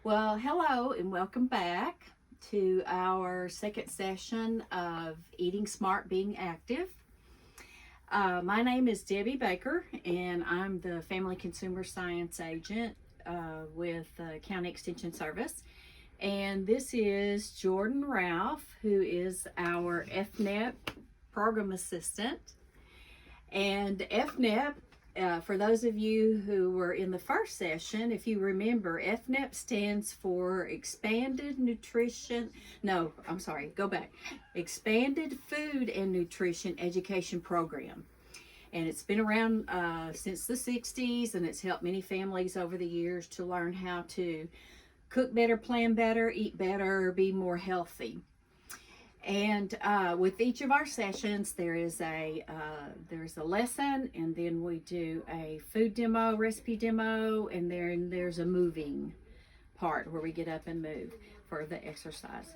Well, hello and welcome back to our second session of Eating Smart, Being Active. My name is Debbie Baker, and I'm the Family Consumer Science Agent with County Extension Service. And this is Jordan Ralph, who is our EFNEP Program Assistant. And EFNEP, for those of you who were in the first session, if you remember, EFNEP stands for Expanded Nutrition. No, I'm sorry, go back. Expanded Food and Nutrition Education Program. And it's been around since the 60s, and it's helped many families over the years to learn how to cook better, plan better, eat better, be more healthy. And with each of our sessions, there's a lesson, and then we do a food demo, recipe demo, and then there's a moving part where we get up and move for the exercise.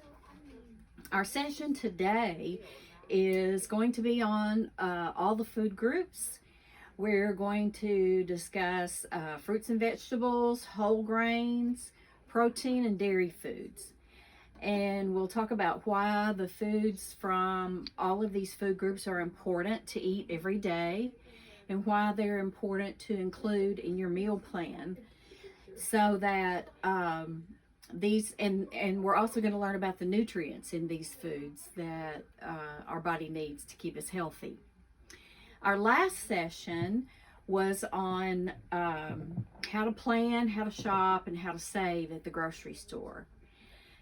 Our session today is going to be on all the food groups. We're going to discuss fruits and vegetables, whole grains, protein, and dairy foods. And we'll talk about why the foods from all of these food groups are important to eat every day and why they're important to include in your meal plan, so that and we're also going to learn about the nutrients in these foods that our body needs to keep us healthy. Our last session was on how to plan, how to shop, and how to save at the grocery store.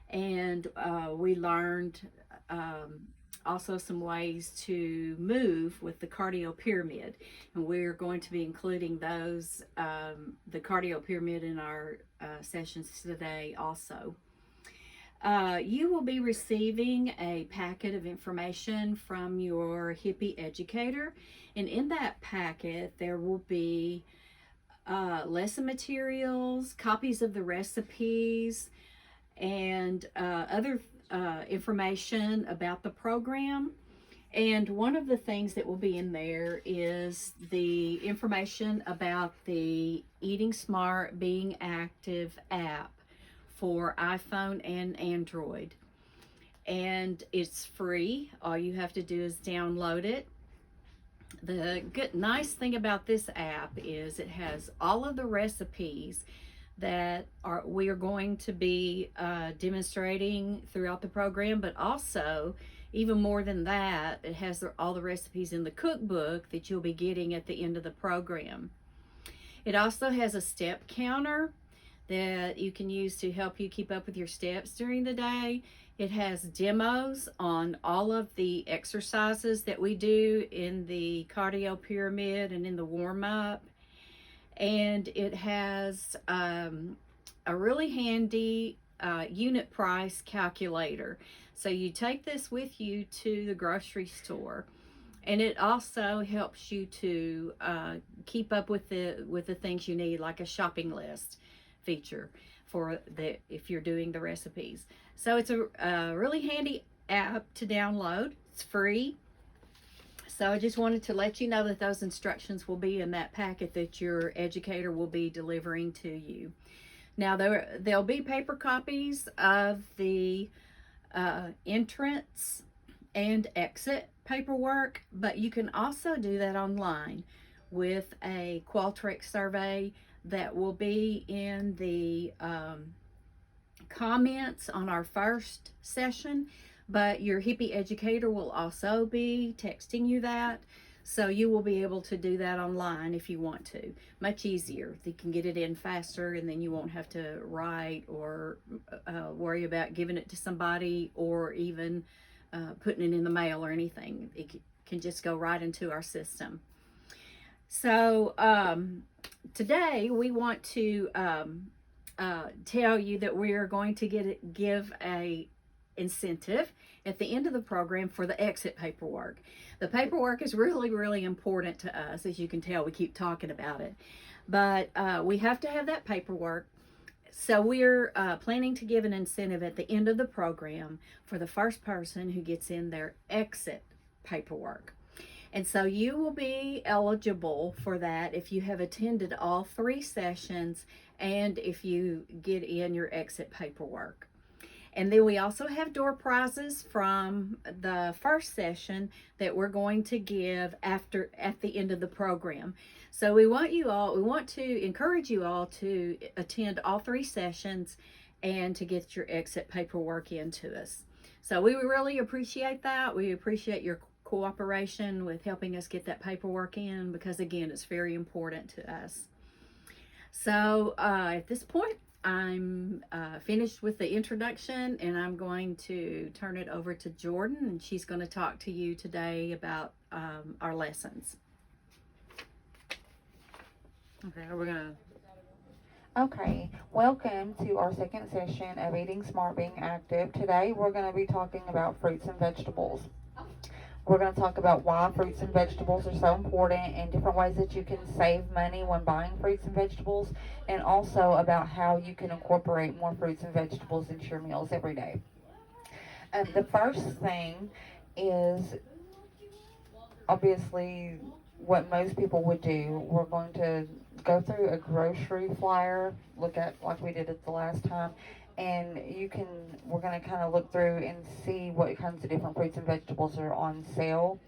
And we learned also some ways to move with the cardio pyramid. And we're going to be including those, the cardio pyramid, in our sessions today also. You will be receiving a packet of information from your HIPPY educator. And in that packet, there will be lesson materials, copies of the recipes, and other information about the program. And one of the things that will be in there is the information about the Eating Smart, Being Active app for iPhone and Android. And it's free. All you have to do is download it. The nice thing about this app is it has all of the recipes that we are going to be demonstrating throughout the program, but also, even more than that, it has all the recipes in the cookbook that you'll be getting at the end of the program. It also has a step counter that you can use to help you keep up with your steps during the day. It has demos on all of the exercises that we do in the cardio pyramid and in the warm-up. And it has a really handy unit price calculator. So you take this with you to the grocery store, and it also helps you to keep up with the things you need, like a shopping list feature for if you're doing the recipes. So it's a really handy app to download. It's free. So I just wanted to let you know that those instructions will be in that packet that your educator will be delivering to you. Now, there'll be paper copies of the entrance and exit paperwork, but you can also do that online with a Qualtrics survey that will be in the comments on our first session. But your HIPPY educator will also be texting you that, so you will be able to do that online if you want to. Much easier. You can get it in faster, and then you won't have to write or worry about giving it to somebody or even putting it in the mail or anything. It can just go right into our system. So today we want to tell you that we are going to give a incentive at the end of the program for the exit paperwork. The paperwork is really, really important to us. As you can tell, we keep talking about it, but we have to have that paperwork. So we're planning to give an incentive at the end of the program for the first person who gets in their exit paperwork. And so you will be eligible for that if you have attended all 3 sessions and if you get in your exit paperwork. And then we also have door prizes from the first session that we're going to give at the end of the program. So we want to encourage you all to attend all 3 sessions and to get your exit paperwork into us. So we really appreciate that. We appreciate your cooperation with helping us get that paperwork in, because again, it's very important to us. So at this point, I'm finished with the introduction, and I'm going to turn it over to Jordan, and she's going to talk to you today about our lessons. Okay, Okay, welcome to our second session of Eating Smart, Being Active. Today we're going to be talking about fruits and vegetables. We're going to talk about why fruits and vegetables are so important and different ways that you can save money when buying fruits and vegetables, and also about how you can incorporate more fruits and vegetables into your meals every day. The first thing is obviously what most people would do. We're going to go through a grocery flyer, look at like we did it the last time, and we're going to kind of look through and see what kinds of different fruits and vegetables are on sale.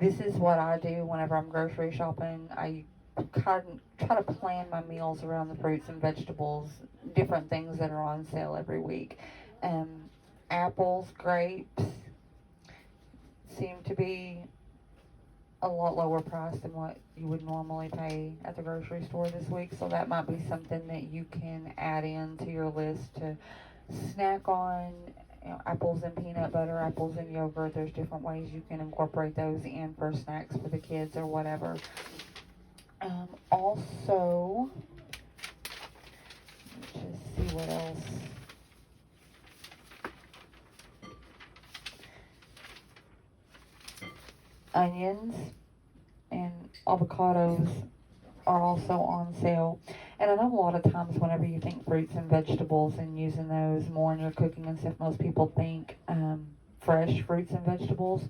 This is what I do whenever I'm grocery shopping. I kind of try to plan my meals around the fruits and vegetables, different things that are on sale every week. Apples, grapes seem to be a lot lower price than what you would normally pay at the grocery store this week, so that might be something that you can add into your list to snack on. Apples and peanut butter, apples and yogurt. There's different ways you can incorporate those in for snacks for the kids or whatever. Also, let's just see what else. Onions and avocados are also on sale. And I know a lot of times whenever you think fruits and vegetables and using those more in your cooking and stuff, most people think fresh fruits and vegetables.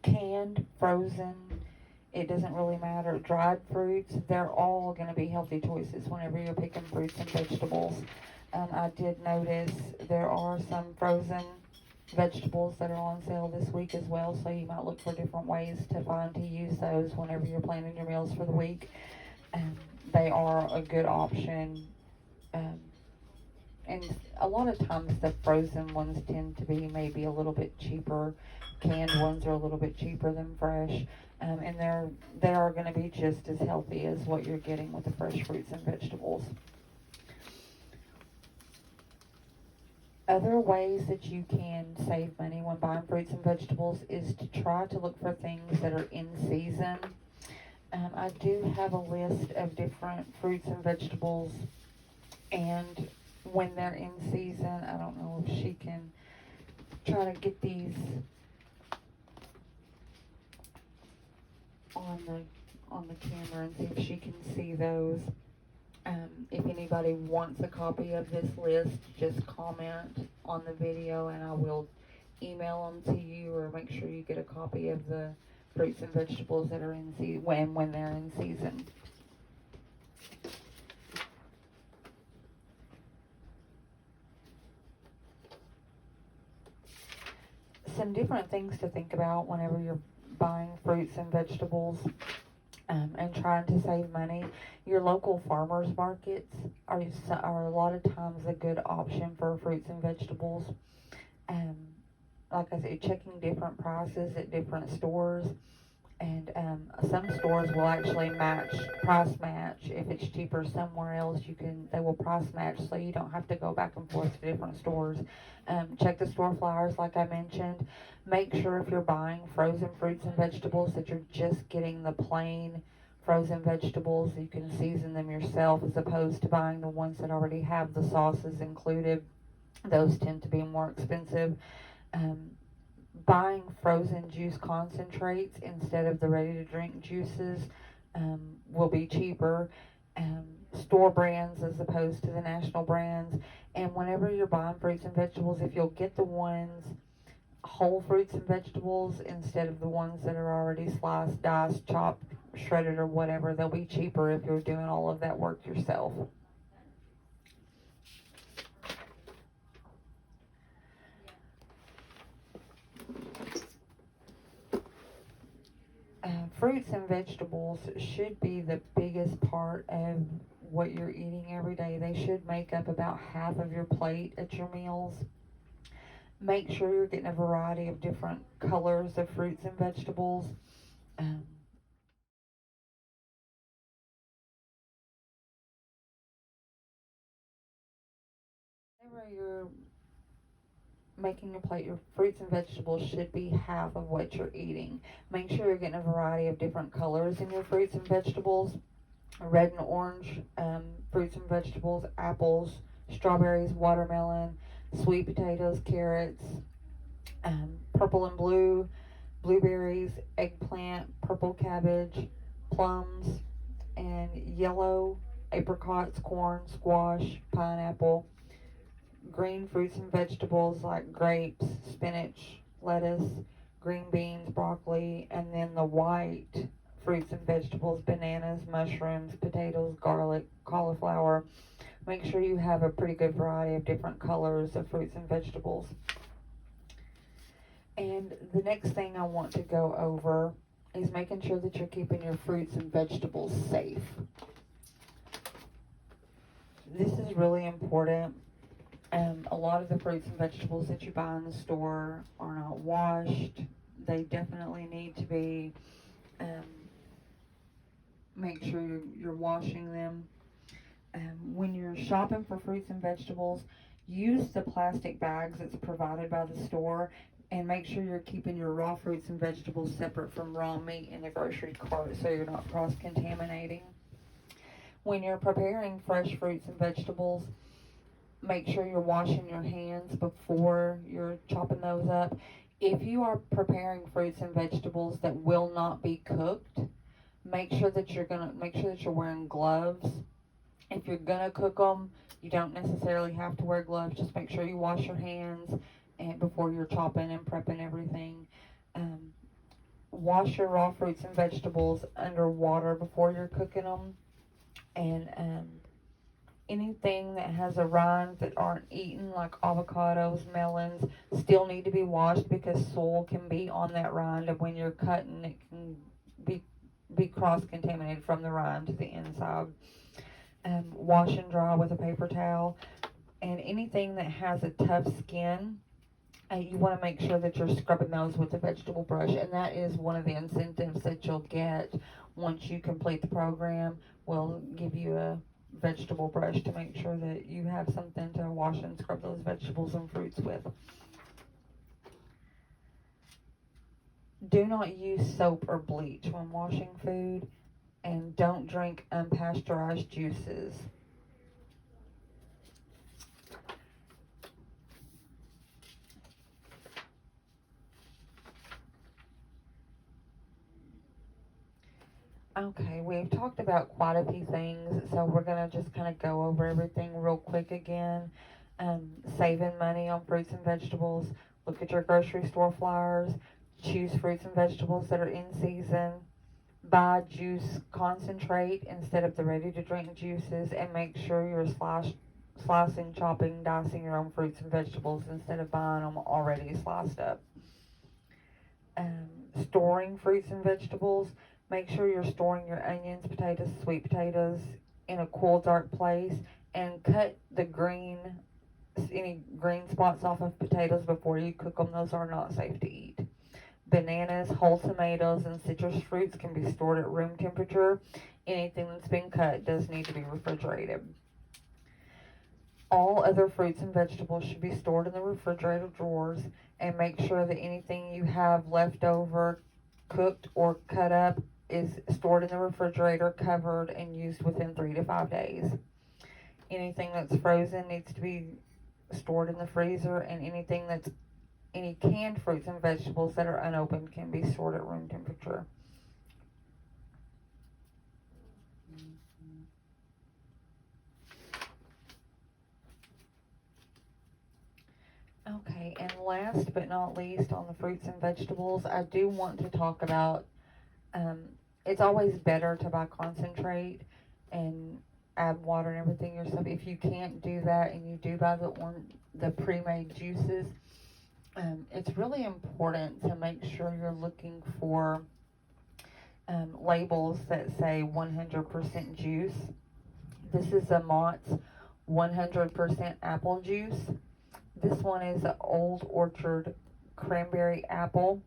Canned, frozen, it doesn't really matter. Dried fruits, they're all going to be healthy choices whenever you're picking fruits and vegetables. I did notice there are some frozen vegetables that are on sale this week as well, so you might look for different ways to use those whenever you're planning your meals for the week. They are a good option, and a lot of times the frozen ones tend to be maybe a little bit cheaper. Canned ones are a little bit cheaper than fresh, and they are going to be just as healthy as what you're getting with the fresh fruits and vegetables. Other ways that you can save money when buying fruits and vegetables is to try to look for things that are in season. I do have a list of different fruits and vegetables, and when they're in season, I don't know if she can try to get these on the camera and see if she can see those. If anybody wants a copy of this list, just comment on the video and I will email them to you, or make sure you get a copy of the fruits and vegetables that are in season when they're in season. Some different things to think about whenever you're buying fruits and vegetables and trying to save money. Your local farmers markets are a lot of times a good option for fruits and vegetables. Like I said, checking different prices at different stores, and some stores will actually price match. If it's cheaper somewhere else, they will price match, so you don't have to go back and forth to different stores. Check the store flyers, like I mentioned. Make sure if you're buying frozen fruits and vegetables that you're just getting the plain frozen vegetables. You can season them yourself, as opposed to buying the ones that already have the sauces included. Those tend to be more expensive. Buying frozen juice concentrates instead of the ready-to-drink juices will be cheaper. Store brands as opposed to the national brands. And whenever you're buying fruits and vegetables, if you'll get the ones whole fruits and vegetables instead of the ones that are already sliced, diced, chopped, shredded, or whatever. They'll be cheaper if you're doing all of that work yourself. Fruits and vegetables should be the biggest part of what you're eating every day. They should make up about half of your plate at your meals. Make sure you're getting a variety of different colors of fruits and vegetables. Whenever you're making your plate, your fruits and vegetables should be half of what you're eating. Make sure you're getting a variety of different colors in your fruits and vegetables. Red and orange fruits and vegetables, apples, strawberries, watermelon, sweet potatoes, carrots, purple and blue, blueberries, eggplant, purple cabbage, plums, and yellow apricots, corn, squash, pineapple. Green fruits and vegetables like grapes, spinach, lettuce, green beans, broccoli, and then the white fruits and vegetables, bananas, mushrooms, potatoes, garlic, cauliflower. Make sure you have a pretty good variety of different colors of fruits and vegetables. And the next thing I want to go over is making sure that you're keeping your fruits and vegetables safe. This is really important. A lot of the fruits and vegetables that you buy in the store are not washed. They definitely need to be, make sure you're washing them. When you're shopping for fruits and vegetables, use the plastic bags that's provided by the store, and make sure you're keeping your raw fruits and vegetables separate from raw meat in the grocery cart so you're not cross-contaminating. When you're preparing fresh fruits and vegetables, make sure you're washing your hands before you're chopping those up. If you are preparing fruits and vegetables that will not be cooked, make sure that you're wearing gloves. If you're gonna cook them, you don't necessarily have to wear gloves. Just make sure you wash your hands and before you're chopping and prepping everything. Wash your raw fruits and vegetables under water before you're cooking them, and anything that has a rind that aren't eaten, like avocados, melons, still need to be washed because soil can be on that rind, and when you're cutting, it can be cross-contaminated from the rind to the inside. Wash and dry with a paper towel. And anything that has a tough skin, you want to make sure that you're scrubbing those with a vegetable brush, and that is one of the incentives that you'll get once you complete the program. We'll give you a vegetable brush to make sure that you have something to wash and scrub those vegetables and fruits with. Do not use soap or bleach when washing food, and don't drink unpasteurized juices. Okay, we've talked about quite a few things, so we're going to just kind of go over everything real quick again. Saving money on fruits and vegetables. Look at your grocery store flyers. Choose fruits and vegetables that are in season. Buy juice concentrate instead of the ready-to-drink juices, and make sure you're slicing, chopping, dicing your own fruits and vegetables instead of buying them already sliced up. Storing fruits and vegetables. Make sure you're storing your onions, potatoes, sweet potatoes in a cool, dark place, and cut any green spots off of potatoes before you cook them. Those are not safe to eat. Bananas, whole tomatoes, and citrus fruits can be stored at room temperature. Anything that's been cut does need to be refrigerated. All other fruits and vegetables should be stored in the refrigerator drawers, and make sure that anything you have left over, cooked or cut up, is stored in the refrigerator, covered, and used within 3 to 5 days. Anything that's frozen needs to be stored in the freezer, and any canned fruits and vegetables that are unopened can be stored at room temperature. Okay, and last but not least on the fruits and vegetables, I do want to talk about, um, it's always better to buy concentrate and add water and everything yourself. If you can't do that and you do buy the pre-made juices, it's really important to make sure you're looking for labels that say 100% juice. This is a Mott's 100% apple juice. This one is an Old Orchard cranberry apple,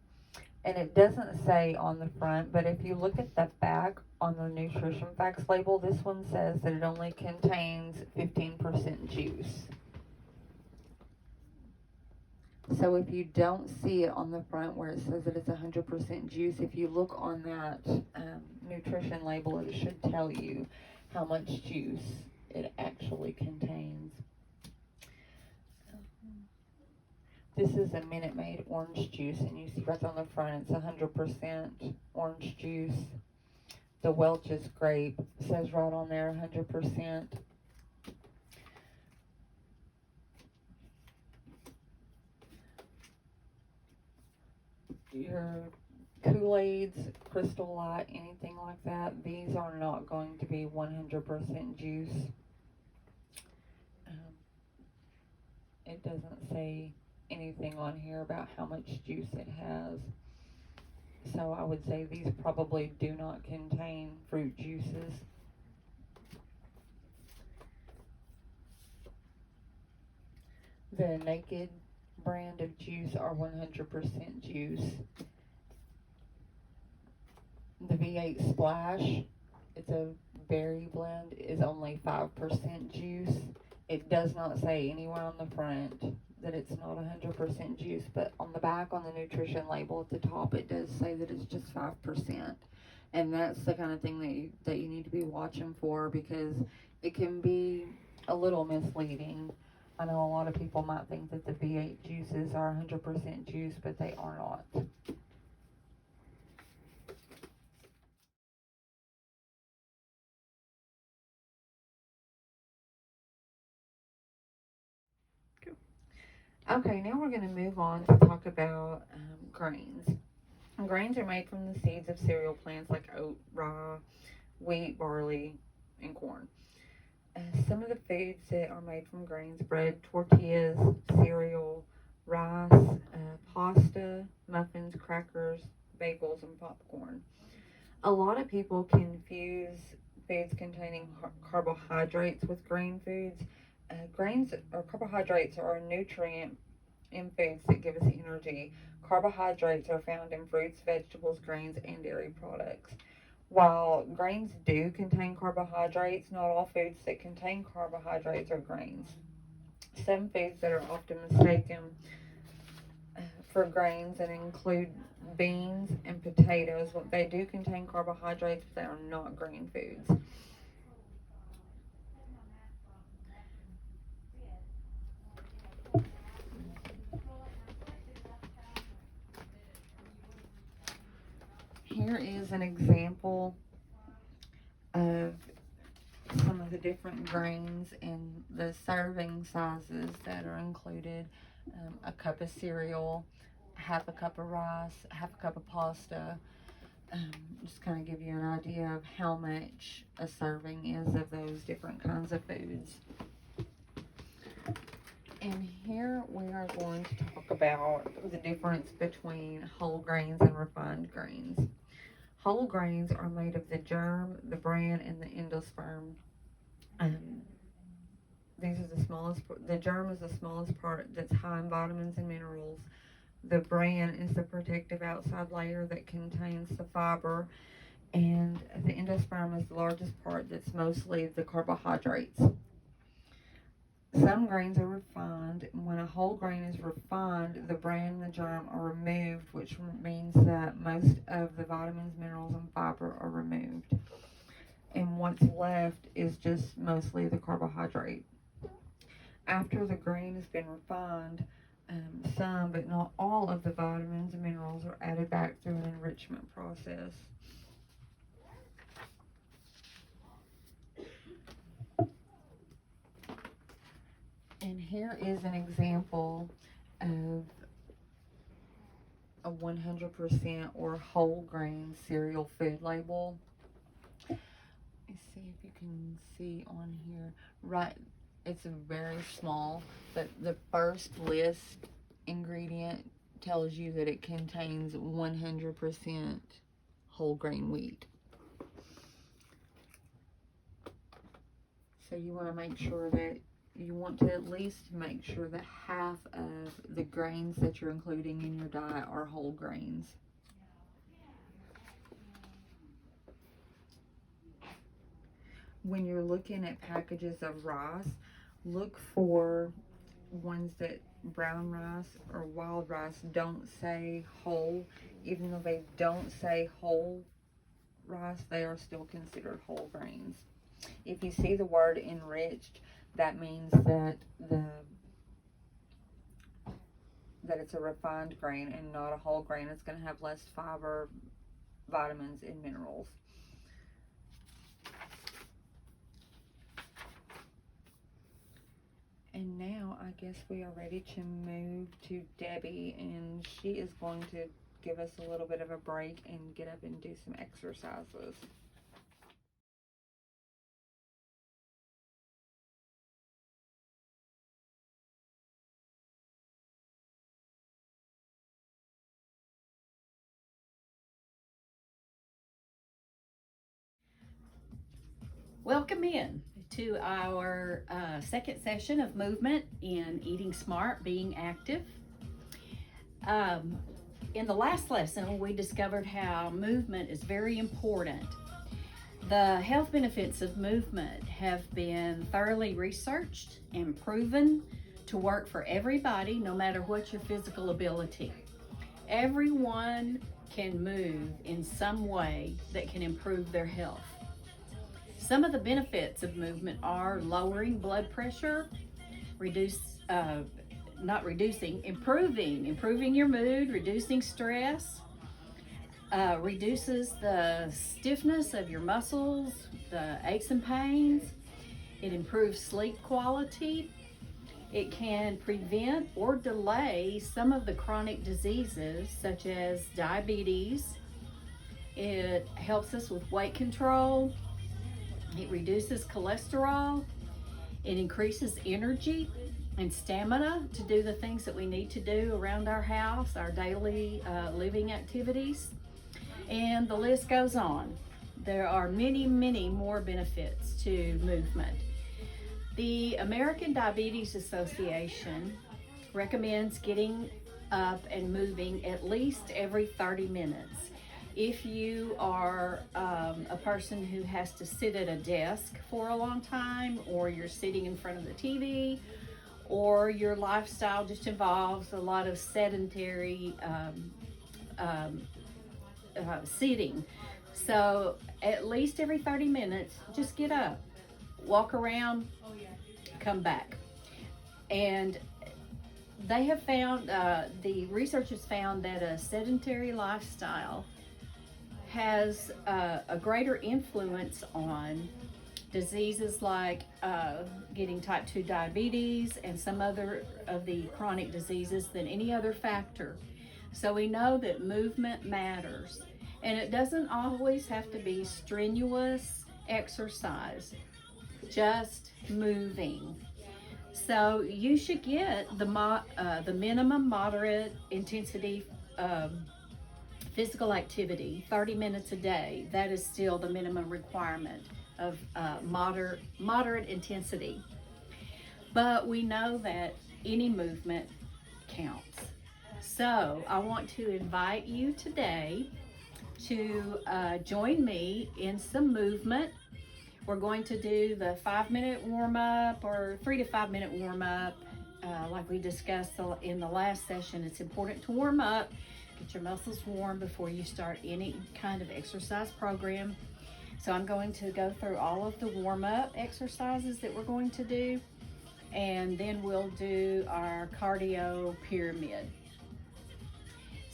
and it doesn't say on the front, but if you look at the back on the nutrition facts label, this one says that it only contains 15% juice. So if you don't see it on the front where it says that it's 100% juice, if you look on that nutrition label, it should tell you how much juice it actually contains. This is a Minute Maid orange juice, and you see right on the front it's 100% orange juice. The Welch's grape says right on there 100%. Your Kool-Aids, Crystal Light, anything like that, these are not going to be 100% juice. It doesn't say anything on here about how much juice it has. So I would say these probably do not contain fruit juices. The Naked brand of juice are 100% juice. The V8 Splash, it's a berry blend, is only 5% juice. It does not say anywhere on the front that it's not 100% juice, but on the back on the nutrition label at the top it does say that it's just 5%. And that's the kind of thing that you need to be watching for, because it can be a little misleading. I know a lot of people might think that the V8 juices are 100% juice, but they are not. Okay, now we're going to move on to talk about grains. Grains are made from the seeds of cereal plants like oat, rye, wheat, barley, and corn. Some of the foods that are made from grains: bread, tortillas, cereal, rice, pasta, muffins, crackers, bagels, and popcorn. A lot of people confuse foods containing carbohydrates with grain foods. Grains or carbohydrates are a nutrient in foods that give us energy. Carbohydrates are found in fruits, vegetables, grains, and dairy products. While grains do contain carbohydrates, not all foods that contain carbohydrates are grains. Some foods that are often mistaken for grains and include beans and potatoes. They do contain carbohydrates, but they are not grain foods. Here is an example of some of the different grains and the serving sizes that are included. A cup of cereal, half a cup of rice, half a cup of pasta. Just kind of give you an idea of how much a serving is of those different kinds of foods. And here we are going to talk about the difference between whole grains and refined grains. Whole grains are made of the germ, the bran, and the endosperm. These are the smallest. The germ is the smallest part that's high in vitamins and minerals. The bran is the protective outside layer that contains the fiber, and the endosperm is the largest part that's mostly the carbohydrates. Some grains are refined, and when a whole grain is refined, the bran and the germ are removed, which means that most of the vitamins, minerals, and fiber are removed. And what's left is just mostly the carbohydrate. After the grain has been refined, some but not all of the vitamins and minerals are added back through an enrichment process. And here is an example of a 100% or whole grain cereal food label. Let's see if you can see on here. Right, it's very small, but the first list ingredient tells you that it contains 100% whole grain wheat. So you want to make sure that you want to at least make sure that half of the grains that you're including in your diet are whole grains. When you're looking at packages of rice, look for ones that brown rice or wild rice don't say whole. Even though they don't say whole rice, they are still considered whole grains. If you see the word enriched, that means that it's a refined grain and not a whole grain. It's going to have less fiber, vitamins, and minerals. And now I guess we are ready to move to Debbie, and she is going to give us a little bit of a break and get up and do some exercises. Welcome in to our second session of movement in Eating Smart, Being Active. In the last lesson, we discovered how movement is very important. The health benefits of movement have been thoroughly researched and proven to work for everybody, no matter what your physical ability. Everyone can move in some way that can improve their health. Some of the benefits of movement are lowering blood pressure, improving your mood, reducing stress, reduces the stiffness of your muscles, the aches and pains. It improves sleep quality. It can prevent or delay some of the chronic diseases such as diabetes. It helps us with weight control. It reduces cholesterol. It increases energy and stamina to do the things that we need to do around our house, our daily living activities. And the list goes on. There are many, many more benefits to movement. The American Diabetes Association recommends getting up and moving at least every 30 minutes. If you are a person who has to sit at a desk for a long time, or you're sitting in front of the TV, or your lifestyle just involves a lot of sedentary sitting, so at least every 30 minutes, just get up, walk around, come back. And they have found, the researchers found that a sedentary lifestyle has a greater influence on diseases like getting type 2 diabetes and some other of the chronic diseases than any other factor. So we know that movement matters, and it doesn't always have to be strenuous exercise, just moving. So you should get the minimum moderate intensity physical activity, 30 minutes a day. That is still the minimum requirement of moderate intensity. But we know that any movement counts. So I want to invite you today to join me in some movement. We're going to do the 5-minute warm-up or 3 to 5 minute warm-up. Like we discussed in the last session, it's important to warm up. Get your muscles warm before you start any kind of exercise program. So I'm going to go through all of the warm-up exercises that we're going to do, and then we'll do our cardio pyramid.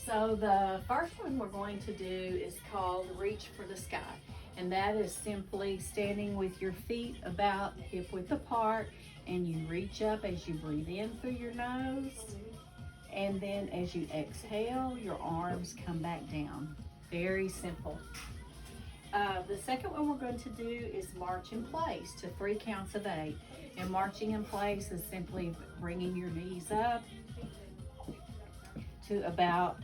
So the first one we're going to do is called Reach for the Sky, and that is simply standing with your feet about hip width apart, and you reach up as you breathe in through your nose And then as you exhale, your arms come back down. Very simple. The second one we're going to do is march in place to 3 counts of 8. And marching in place is simply bringing your knees up to about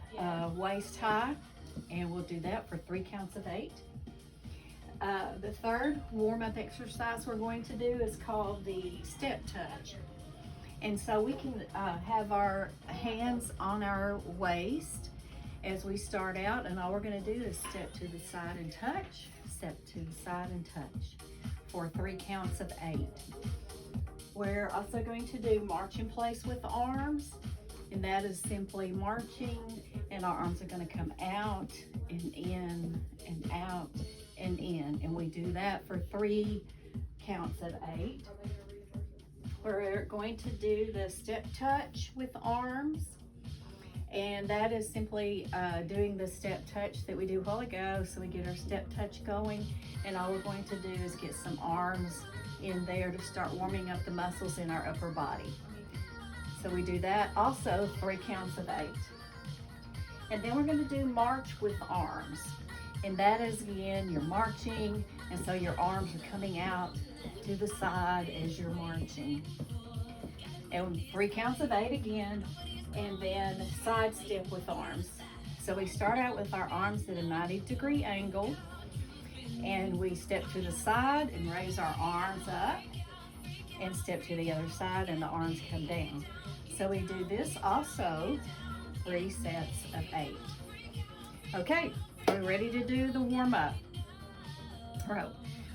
waist high. And we'll do that for 3 counts of 8. The third warm-up exercise we're going to do is called the step touch. And so we can have our hands on our waist as we start out, and all we're going to do is step to the side and touch, step to the side and touch for 3 counts of 8. We're also going to do march in place with the arms, and that is simply marching, and our arms are going to come out and in and out and in, and we do that for 3 counts of 8. We're going to do the step touch with arms, and that is simply doing the step touch that we did a while ago. So we get our step touch going, and all we're going to do is get some arms in there to start warming up the muscles in our upper body. So we do that also 3 counts of 8. And then we're going to do march with arms, and that is, again, you're marching, and so your arms are coming out to the side as you're marching. And 3 counts of 8 again, and then side step with arms. So we start out with our arms at a 90-degree angle, and we step to the side and raise our arms up, and step to the other side, and the arms come down. So we do this also 3 sets of 8. Okay, we're ready to do the warm-up. All right.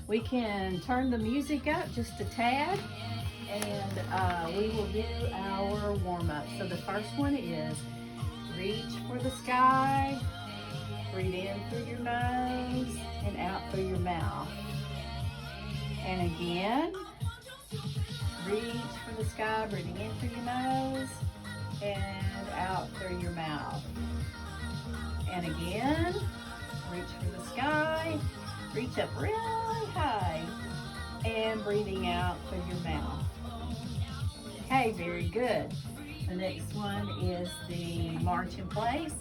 We can turn the music up just a tad, and we will do our warm-up. So the first one is reach for the sky, breathe in through your nose and out through your mouth. And again, reach for the sky, breathing in through your nose and out through your mouth. And again, reach for the sky, reach up really high, and breathing out through your mouth. Okay, very good. The next one is the march in place.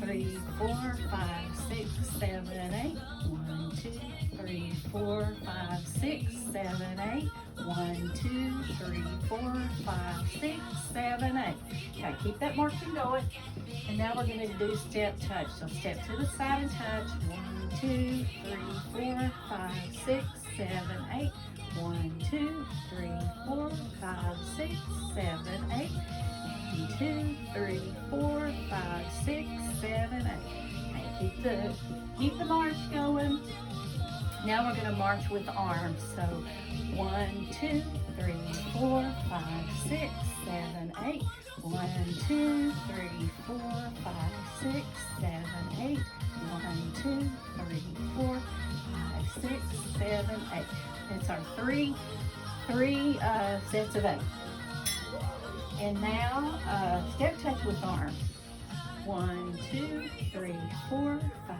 3, 4, 5, 6, 7, 8. 1, 2, 3, 4, 5, 6, 7, 8. 1, 2, 3, 4, 5, 6, 7, 8. Okay, keep that marching going. And now we're going to do step touch. So step to the side and touch. 1, 2, 3, 4, 5, 6, 7, 8. 1, 2, 3, 4, 5, 6, 7, 8. 1, 2, 3, 4, 5, 6, 7, 8. Okay, keep the march going. Now we're going to march with arms. So 1, 2, 3, 4, 5, 6, 7, 8. 1, 2, 3, 4, 5, 6, 7, 8. 1, 2, 3, 4, 5, 6, 7, 8. It's our three sets of 8. And now step touch with arms. 1, 2, 3, 4, 5,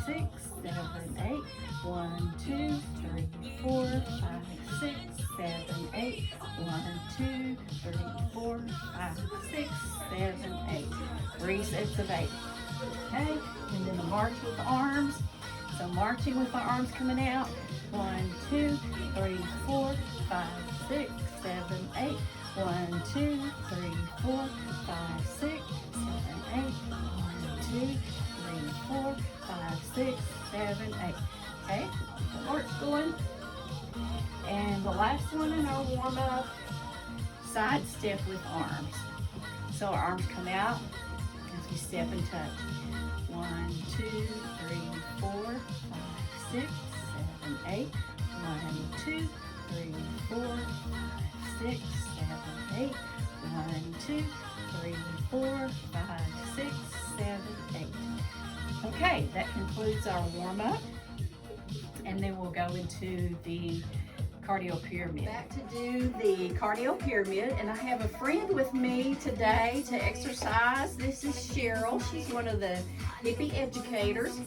6, 7, 8. 1, 2, 3, 4, 5, 6, 7, 8. 1, 2, 3, 4, 5, 6, 7, 8. 3 sets of 8. Okay, and then the march with the arms. So marching with the arms coming out. 1, 2, 3, 4, 5, 6, 7, 8. 1, 2, 3, 4, 5, 6, 7, 8. 1, 2, 3, 4, 5, 6, 7, 8. Okay, the march going. And the last one in our warm-up, side step with arms. So our arms come out as we step and touch. 1, 2, 3, 4, 5, 6, 7, 8. 1, 2, 3, 4, 5, 6, 7, 8. 1, 2, 3, 4, 5, 6, 7, 8. Okay, that concludes our warm-up. And then we'll go into the cardio pyramid. Back to do the cardio pyramid, and I have a friend with me today to exercise. This is Cheryl. She's one of the HIPPY educators,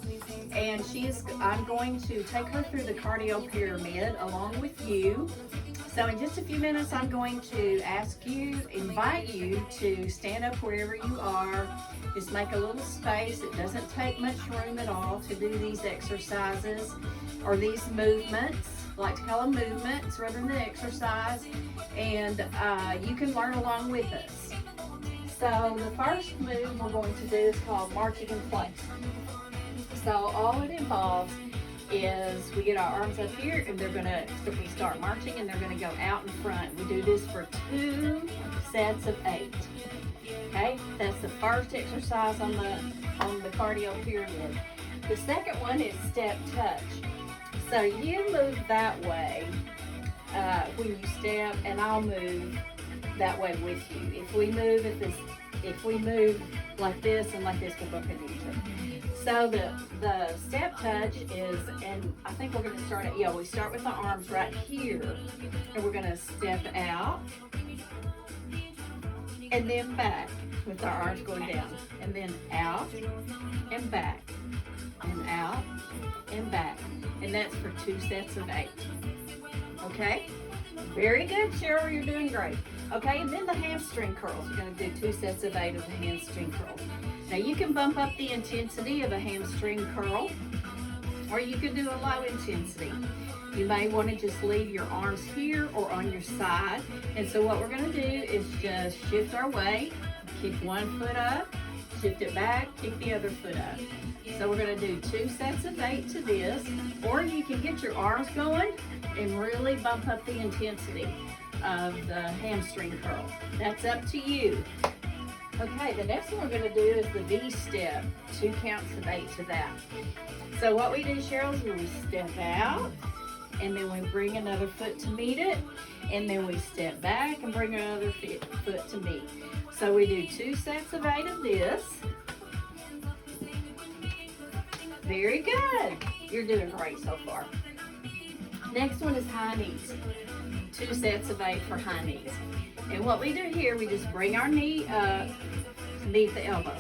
and I'm going to take her through the cardio pyramid along with you. So in just a few minutes, I'm going to invite you to stand up wherever you are. Just make a little space. It doesn't take much room at all to do these exercises or these movements. I like to call them movements rather than exercise. And you can learn along with us. So the first move we're going to do is called marching in place. So all it involves is we get our arms up here, and we start marching, and they're gonna go out in front. We do this for 2 sets of 8. Okay, that's the first exercise on the cardio pyramid. The second one is step touch. So you move that way when you step, and I'll move that way with you. If we move like this and like this, we'll bump into each other. So the step touch is, and I think we're going to start at, we start with the arms right here, and we're going to step out and then back with our arms going down, and then out and back and out and back, and that's for 2 sets of 8. Okay, very good, Cheryl, you're doing great. Okay, and then the hamstring curls. We're going to do 2 sets of 8 of the hamstring curls. Now you can bump up the intensity of a hamstring curl, or you can do a low intensity. You may want to just leave your arms here or on your side. And so what we're going to do is just shift our weight, kick one foot up, shift it back, kick the other foot up. So we're going to do 2 sets of 8 to this, or you can get your arms going and really bump up the intensity of the hamstring curl. That's up to you. Okay, the next one we're going to do is the V step, 2 counts of 8 to that. So what we do, Cheryl, is we step out, and then we bring another foot to meet it, and then we step back and bring another foot to meet. So we do 2 sets of 8 of this. Very good. You're doing great so far. Next one is high knees. 2 sets of 8 for high knees. And what we do here, we just bring our knee up to meet the elbow.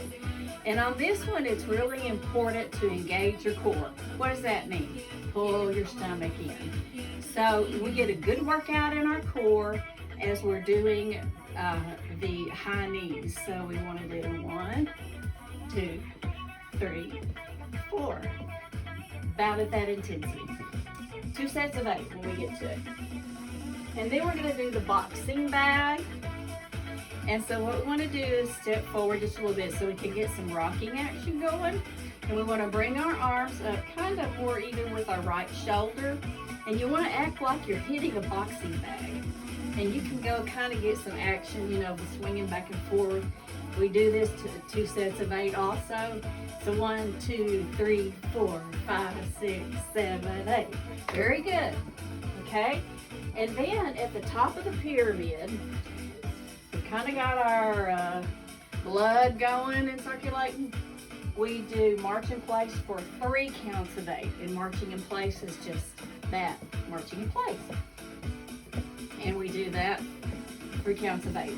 And on this one, it's really important to engage your core. What does that mean? Pull your stomach in. So we get a good workout in our core as we're doing the high knees. So we want to do 1, 2, 3, 4. About at that intensity. 2 sets of 8 when we get to it. And then we're going to do the boxing bag. And so what we want to do is step forward just a little bit so we can get some rocking action going. And we want to bring our arms up kind of more even with our right shoulder. And you want to act like you're hitting a boxing bag. And you can go kind of get some action, swinging back and forth. We do this to the 2 sets of 8 also. So 1, 2, 3, 4, 5, 6, 7, 8. Very good. Okay? And then at the top of the pyramid, we kind of got our blood going and circulating. We do march in place for 3 counts of 8. And marching in place is just that, marching in place. And we do that 3 counts of 8.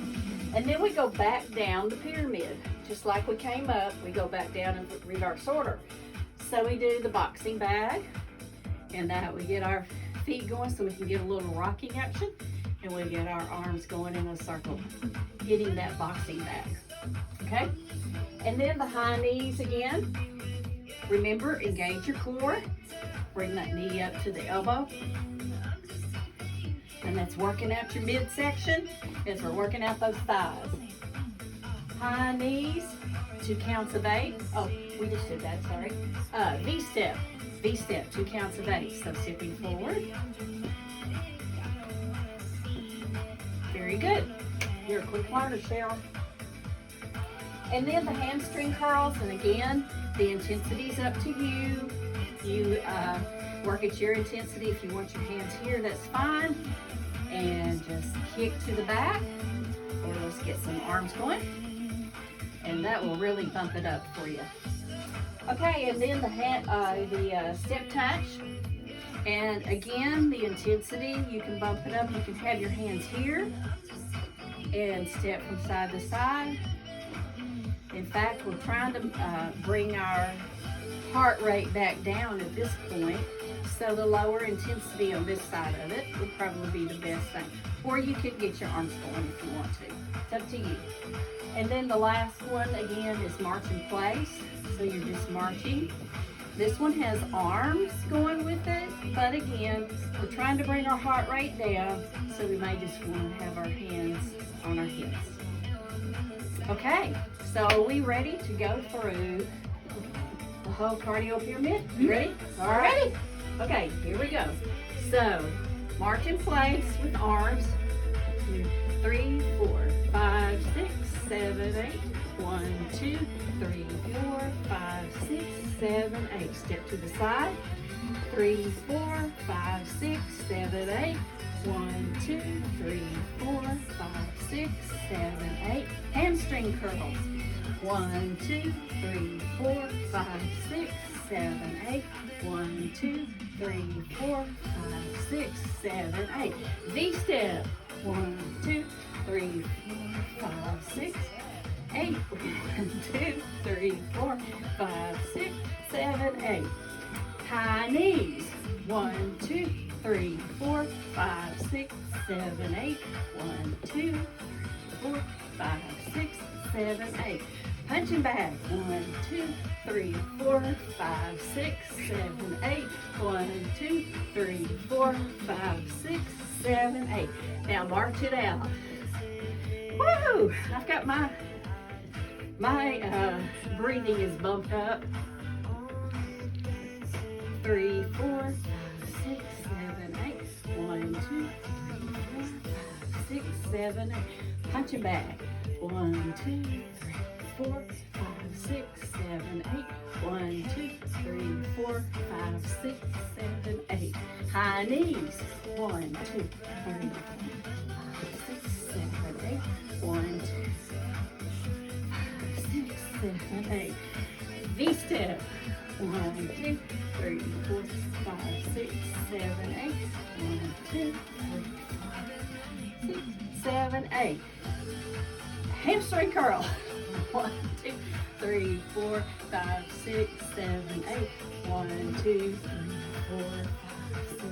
And then we go back down the pyramid. Just like we came up, we go back down in reverse order. So we do the boxing bag, and that we get our feet going so we can get a little rocking action, and we get our arms going in a circle, hitting that boxing bag. Okay? And then the high knees again. Remember, engage your core. Bring that knee up to the elbow. And that's working out your midsection as we're working out those thighs. High knees, 2 counts of 8. Oh, we just did that, sorry. V-step, 2 counts of 8. So stepping forward. Very good. You're a quick learner, Cheryl. And then the hamstring curls, and again, the intensity's up to you. You work at your intensity. If you want your hands here, that's fine. And just kick to the back, or let's get some arms going. And that will really bump it up for you. Okay, and then the step touch. And again, the intensity, you can bump it up. You can have your hands here and step from side to side. In fact, we're trying to bring our heart rate back down at this point. So the lower intensity on this side of it would probably be the best thing. Or you could get your arms going if you want to. It's up to you. And then the last one, again, is march in place. So you're just marching. This one has arms going with it, but again, we're trying to bring our heart rate down, so we may just want to have our hands on our hips. Okay, so are we ready to go through the whole cardio pyramid? You ready? All right. Okay, here we go. So, march in place with arms. 3, 4, 5, 6, 7, 8. 1, 2, 3, 4, 5, 6, 7, 8. Step to the side. 3, 4, 5, 6, 7, 8. 1, 2, 3, 4, 5, 6, 7, 8. Hamstring curls. 1, 2, 3, 4, 5, 6, 7, 8. 1, 2, 3, 4, 5, 6, 7, 8. V-step. 1, 2, 3, 4, 5, 6, 8. 1, 2, 3, 4, 5, 6, 7, 8. High knees. 1, 2, 3, 4, 5, 6, 7, 8. 1, 2, 3, 4, 5, 6, 7, 8. Punching bag. 1, 2, 3, 4, 5, 6, 7, 8. 1, 2, 3, 4, 5, 6, 7, 8. Now march it out. Woo! I've got my breathing is bumped up. 3, 4, 5, 6, 7, 8. 1, 2, 3, 4, 5, 6, 7, 8. Punching bag. 1, 2, 3, 4, 5, 6, 7, 8. 1, 2, 3, 4, 5, 6, 7, 8. High knees. 1, 2, 3, 4, 5, 6, 7, 8. 1, 2, 5, 6, 7, 8. V-step. 1, 2, 3, 4, 5, 6, 7, 8. 1, 2, 3, 4, 6, 7, 8. Hamstring curl. 1, 2, 3, 4, 5, 6, 7, 8. 1, 2, 3, 4, 5, 6,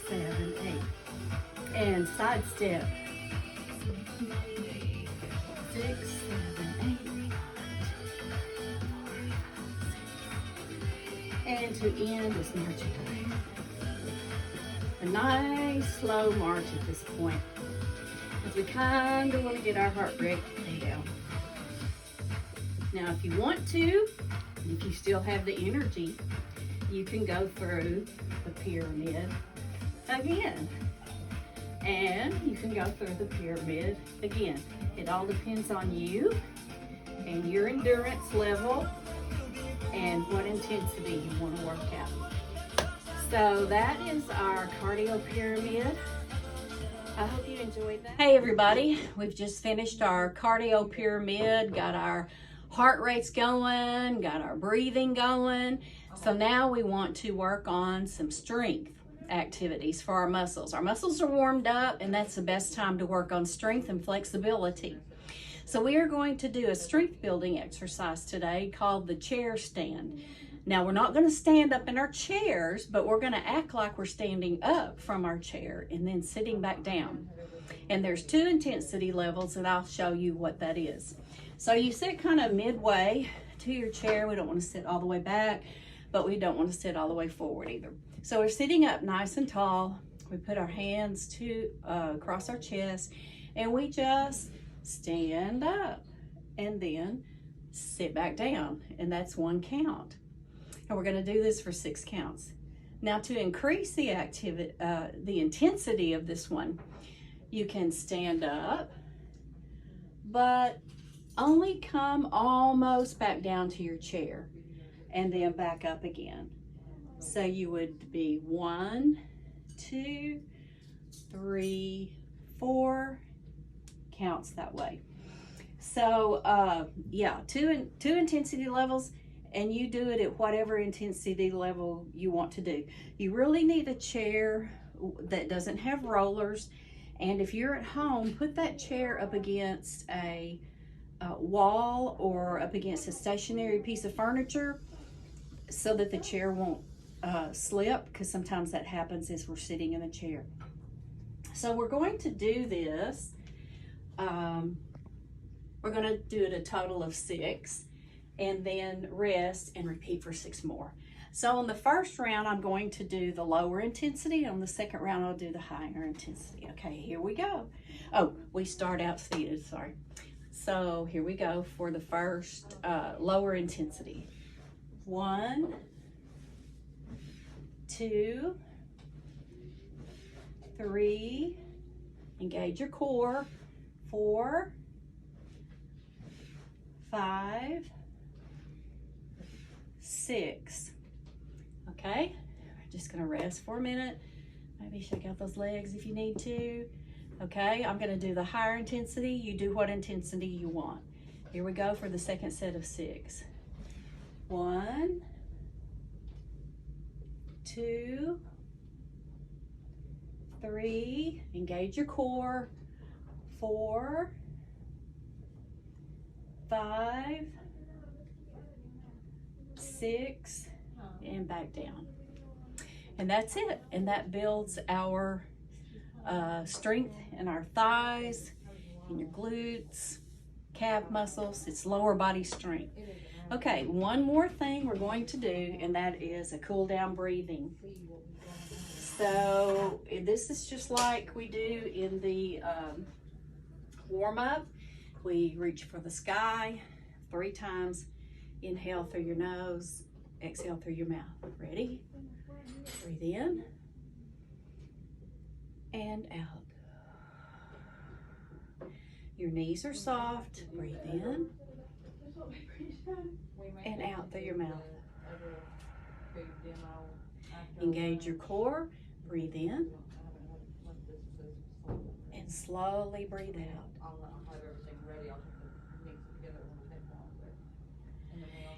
7, 8. And side step. 6, 7, 8. And to end is marching. A nice slow march at this point, as we kind of want to get our heart rate down. Now, if you want to, if you still have the energy, you can go through the pyramid again. And you can go through the pyramid again. It all depends on you and your endurance level and what intensity you want to work out. So that is our cardio pyramid. I hope you enjoyed that. Hey everybody, we've just finished our cardio pyramid, got our heart rates going, got our breathing going. So now we want to work on some strength activities for our muscles. Our muscles are warmed up, and that's the best time to work on strength and flexibility. So we are going to do a strength building exercise today called the chair stand. Now we're not going to stand up in our chairs, but we're going to act like we're standing up from our chair and then sitting back down. And there's 2 intensity levels, and I'll show you what that is. So you sit kind of midway to your chair. We don't want to sit all the way back, but we don't want to sit all the way forward either. So we're sitting up nice and tall. We put our hands across our chest, and we just stand up and then sit back down, and that's 1 count. And we're going to do this for 6 counts. Now, to increase the intensity of this one, you can stand up, but only come almost back down to your chair and then back up again. So you would be 1, 2, 3, 4 counts that way. So yeah, two intensity levels, and you do it at whatever intensity level you want to do. You really need a chair that doesn't have rollers, and if you're at home, put that chair up against a wall or up against a stationary piece of furniture so that the chair won't slip, because sometimes that happens as we're sitting in a chair. So we're going to do this. We're going to do it a total of 6 and then rest and repeat for 6 more. So on the first round, I'm going to do the lower intensity. On the second round, I'll do the higher intensity. Okay, here we go. Oh, we start out seated, sorry. So here we go for the first lower intensity. 1, 2, 3, engage your core. 4, 5, 6. Okay, we're just gonna rest for a minute. Maybe shake out those legs if you need to. Okay, I'm gonna do the higher intensity. You do what intensity you want. Here we go for the second set of 6. 1, 2, 3, engage your core. 4, 5, 6, and back down. And that's it. And that builds our strength in our thighs, in your glutes, calf muscles. It's lower body strength. Okay, one more thing we're going to do, and that is a cool down breathing. So this is just like we do in the warm up. We reach for the sky 3 times. Inhale through your nose, exhale through your mouth. Ready? Breathe in and out. Your knees are soft. Breathe in and out through your mouth. Engage your core. Breathe in and slowly breathe out.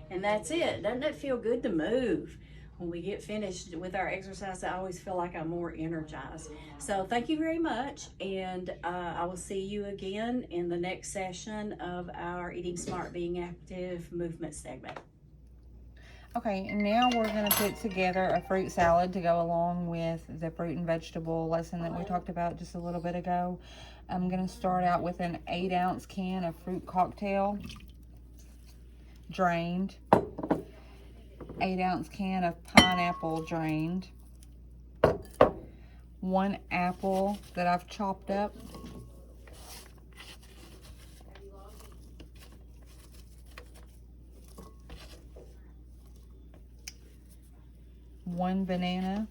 And that's it. Doesn't it feel good to move? When we get finished with our exercise, I always feel like I'm more energized. So thank you very much, and I will see you again in the next session of our Eating Smart, Being Active movement segment. Okay, and now we're going to put together a fruit salad to go along with the fruit and vegetable lesson that we talked about just a little bit ago. I'm going to start out with an 8-ounce can of fruit cocktail, drained. 8-ounce can of pineapple, drained. 1 apple that I've chopped up. 1 banana.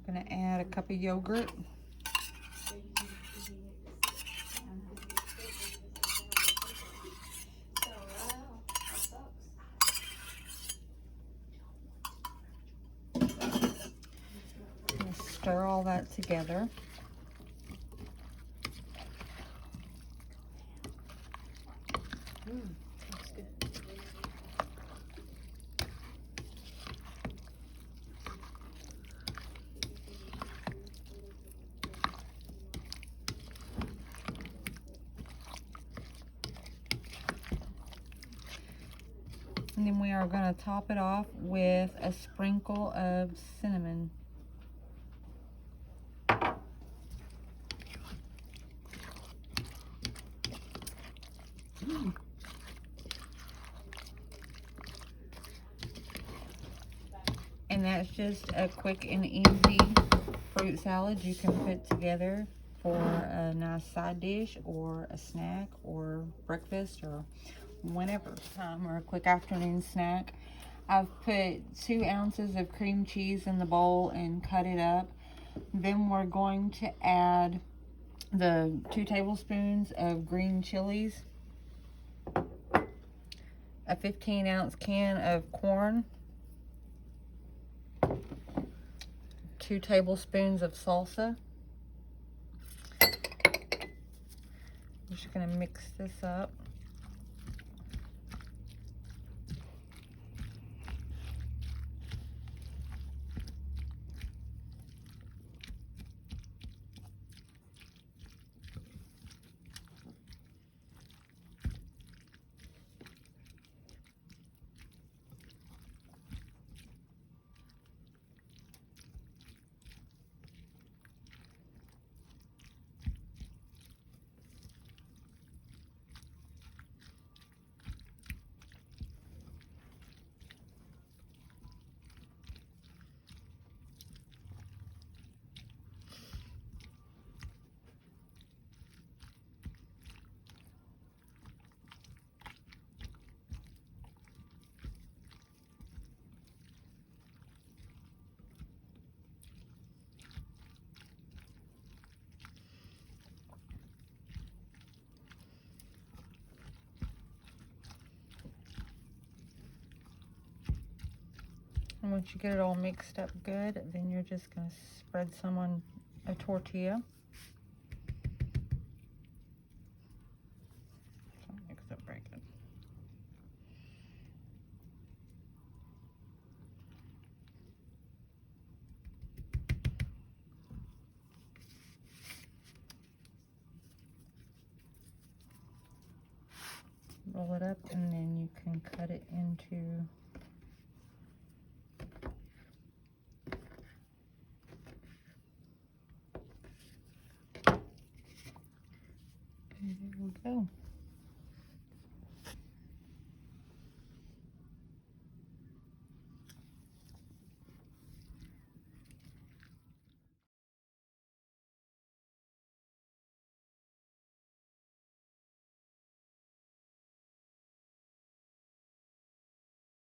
'Gonna add a cup of yogurt. Stir all that together. That's good. And then we are going to top it off with a sprinkle of cinnamon. And that's just a quick and easy fruit salad you can put together for a nice side dish or a snack or breakfast or whenever time, or a quick afternoon snack. I've put 2 ounces of cream cheese in the bowl and cut it up. Then we're going to add the 2 tablespoons of green chilies, a 15-ounce can of corn 2 tablespoons of salsa. I'm just going to mix this up. And once you get it all mixed up good, then you're just going to spread some on a tortilla. So mix it very good. Roll it up, and then you can cut it into